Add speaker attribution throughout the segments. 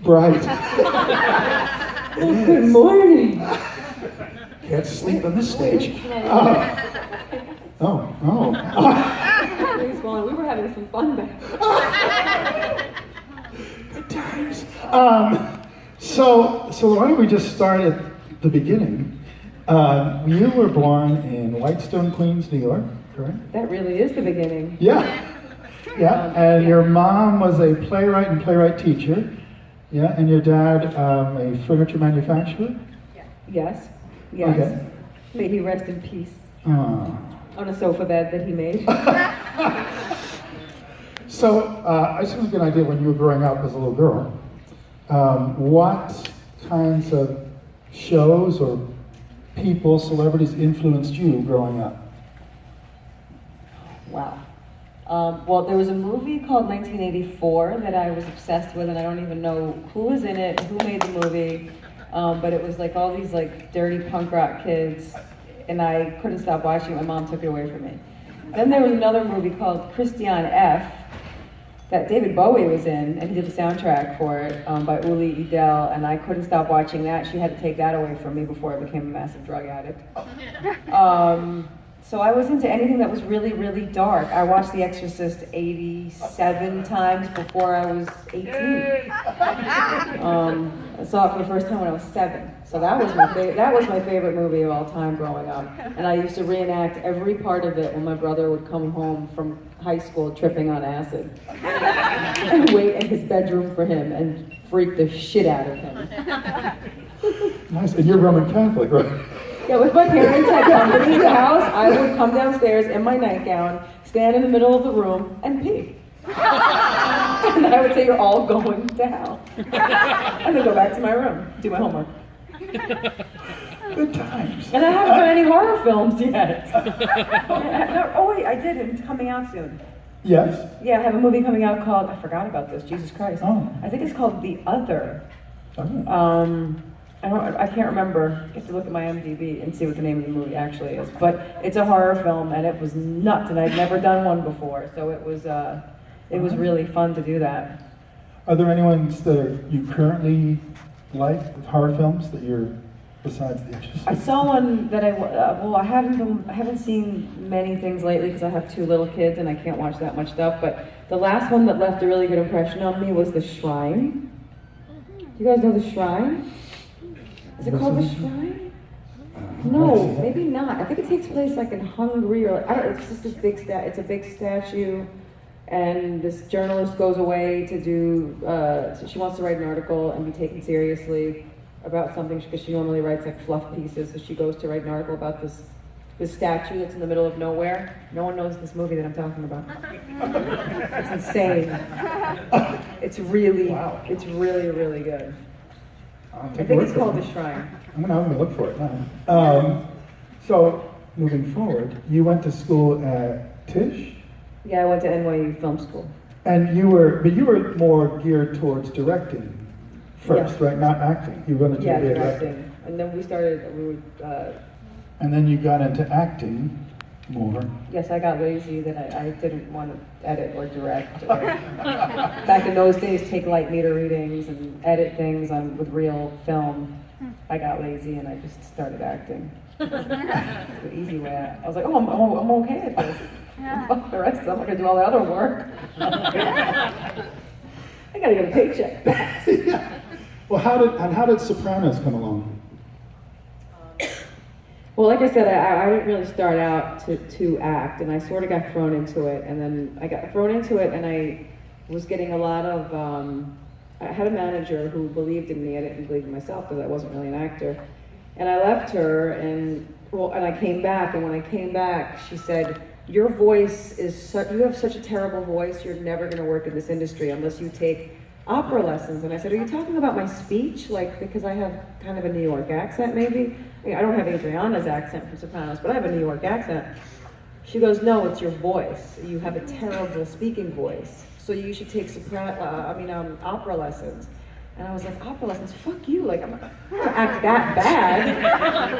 Speaker 1: Bright.
Speaker 2: Good morning.
Speaker 1: Can't sleep on this stage. Oh.
Speaker 2: We were having some fun back there.
Speaker 1: Good times. So why don't we just start at the beginning? You were born in Whitestone, Queens, New York, correct?
Speaker 2: That really is the beginning.
Speaker 1: Yeah. And your mom was a playwright and playwright teacher. Yeah, and your dad a furniture manufacturer?
Speaker 2: Yes.
Speaker 1: Okay.
Speaker 2: May he rest in peace.
Speaker 1: Oh.
Speaker 2: On a sofa bed that he made.
Speaker 1: So, I just want to get an idea when you were growing up as a little girl, what kinds of shows or people, celebrities influenced you growing up?
Speaker 2: Wow. Well, there was a movie called 1984 that I was obsessed with, and I don't even know who was in it, who made the movie, but it was like all these like dirty punk rock kids, and I couldn't stop watching it. My mom took it away from me. Then there was another movie called Christiane F. that David Bowie was in, and he did the soundtrack for it by Uli Edel, and I couldn't stop watching that. She had to take that away from me before I became a massive drug addict. So I was into anything that was really, really dark. I watched The Exorcist 87 times before I was 18. I saw it for the first time when I was 7. So that was my favorite movie of all time growing up. And I used to reenact every part of it when my brother would come home from high school tripping on acid. And wait in his bedroom for him and freak the shit out of him.
Speaker 1: Nice, and you're Roman Catholic, right?
Speaker 2: Yeah, with my parents had company in the house, I would come downstairs in my nightgown, stand in the middle of the room, and pee. And I would say, you're all going to hell. And then go back to my room, do my homework.
Speaker 1: Good times.
Speaker 2: And I haven't done any horror films yet. Oh wait, I did, it's coming out soon.
Speaker 1: Yes?
Speaker 2: Yeah, I have a movie coming out called, I forgot about this, Jesus Christ.
Speaker 1: Oh.
Speaker 2: I think it's called The Other.
Speaker 1: Oh.
Speaker 2: I can't remember. You have to look at my IMDb and see what the name of the movie actually is. But it's a horror film, and it was nuts, and I'd never done one before, so it was really fun to do that.
Speaker 1: Are there any ones that you currently like, with horror films, that you're, besides The Exorcist?
Speaker 2: I saw one that I haven't seen many things lately because I have 2 little kids and I can't watch that much stuff, but the last one that left a really good impression on me was The Shrine. Do you guys know The Shrine? Is it called The Shrine? No, maybe not. I think it takes place like in Hungary, or I don't know, it's just this big it's a big statue, and this journalist goes away to do, she wants to write an article and be taken seriously about something, because she normally writes like fluff pieces, so she goes to write an article about this statue that's in the middle of nowhere. No one knows this movie that I'm talking about. It's insane. It's really, really good. I think it's called The Shrine.
Speaker 1: I'm gonna look for it now. So, moving forward, you went to school at Tisch?
Speaker 2: Yeah, I went to NYU Film School.
Speaker 1: And you were more geared towards directing first, right? Not acting. You wanted to be a
Speaker 2: directing. And then
Speaker 1: and then you got into acting more.
Speaker 2: Yes, I got lazy that I didn't want to edit or direct. Or back in those days, take light meter readings and edit things with real film. I got lazy and I just started acting. The easy way out. I was like, I'm okay at this. Fuck the rest of them. I'm gonna do all the other work. I gotta get a paycheck.
Speaker 1: Yeah. Well, how did Sopranos come along?
Speaker 2: Well, like I said, I didn't really start out to act, and I sort of got thrown into it, and then I got thrown into it, and I was getting a lot of, I had a manager who believed in me. I didn't believe in myself because I wasn't really an actor. And I left her, and I came back, and when I came back, she said, your voice you have such a terrible voice, you're never gonna work in this industry unless you take opera lessons. And I said, are you talking about my speech? Like, because I have kind of a New York accent, maybe? I mean, I don't have Adriana's accent from Sopranos, but I have a New York accent. She goes, no, it's your voice. You have a terrible speaking voice. So you should take opera lessons. And I was like, opera lessons? Fuck you, like, I'm not gonna act that bad.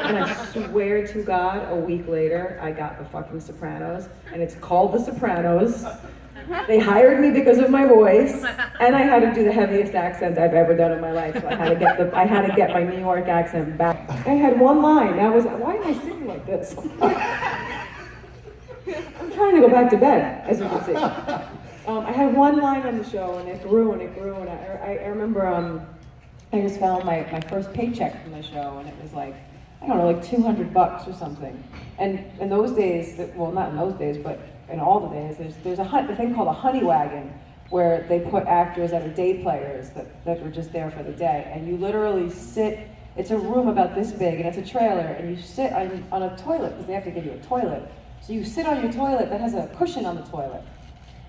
Speaker 2: And I swear to God, a week later, I got the fucking Sopranos, and it's called The Sopranos. They hired me because of my voice, and I had to do the heaviest accent I've ever done in my life. So I had to get my New York accent back. I had one line. That was, why am I sitting like this? I'm trying to go back to bed, as you can see. I had one line on the show, and it grew and it grew. And I remember I just found my first paycheck from the show, and it was like, I don't know, like $200 or something. And in those days, well, not in those days, but in all the days, there's a thing called a honey wagon, where they put actors that are day players that were just there for the day. And you literally sit, it's a room about this big, and it's a trailer, and you sit on a toilet, because they have to give you a toilet. So you sit on your toilet that has a cushion on the toilet.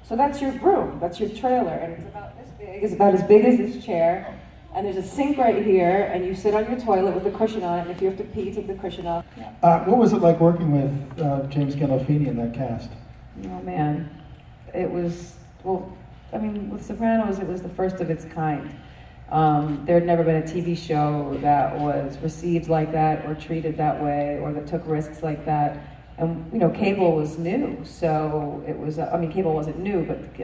Speaker 2: So that's your room, that's your trailer, and it's about this big, it's about as big as this chair. And there's a sink right here, and you sit on your toilet with the cushion on it, and if you have to pee, take the cushion off.
Speaker 1: What was it like working with James Gandolfini in that cast?
Speaker 2: Oh man, it was, well, I mean, with Sopranos, it was the first of its kind. There had never been a TV show that was received like that, or treated that way, or that took risks like that. And, you know, cable was new, so it was, I mean, cable wasn't new, but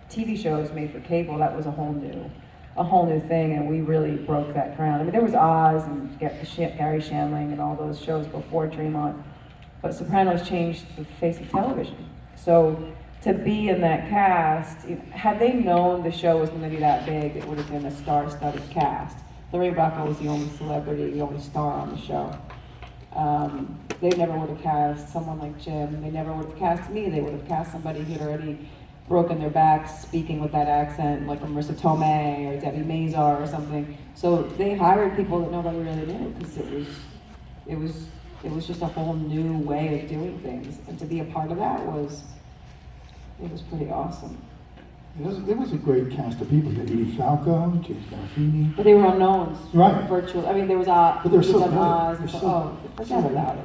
Speaker 2: TV shows made for cable, that was a whole new thing, and we really broke that ground. I mean, there was Oz and Gary Shandling and all those shows before Dreamont, but Sopranos changed the face of television. So to be in that cast, had they known the show was going to be that big, it would have been a star-studded cast. Lorraine Bracco was the only celebrity, the only star on the show. They never would have cast someone like Jim. They never would have cast me. They would have cast somebody who'd already broken their backs speaking with that accent, like Marissa Tomei or Debbie Mazar or something. So they hired people that nobody really knew, because it was just a whole new way of doing things, and to be a part of that was pretty awesome.
Speaker 1: There was a great cast of people. You had Edie Falco, James Gandolfini.
Speaker 2: But they were unknowns,
Speaker 1: right?
Speaker 2: Virtual. I mean, there was Oz.
Speaker 1: But they're so
Speaker 2: Oz.
Speaker 1: good.
Speaker 2: Forget about it.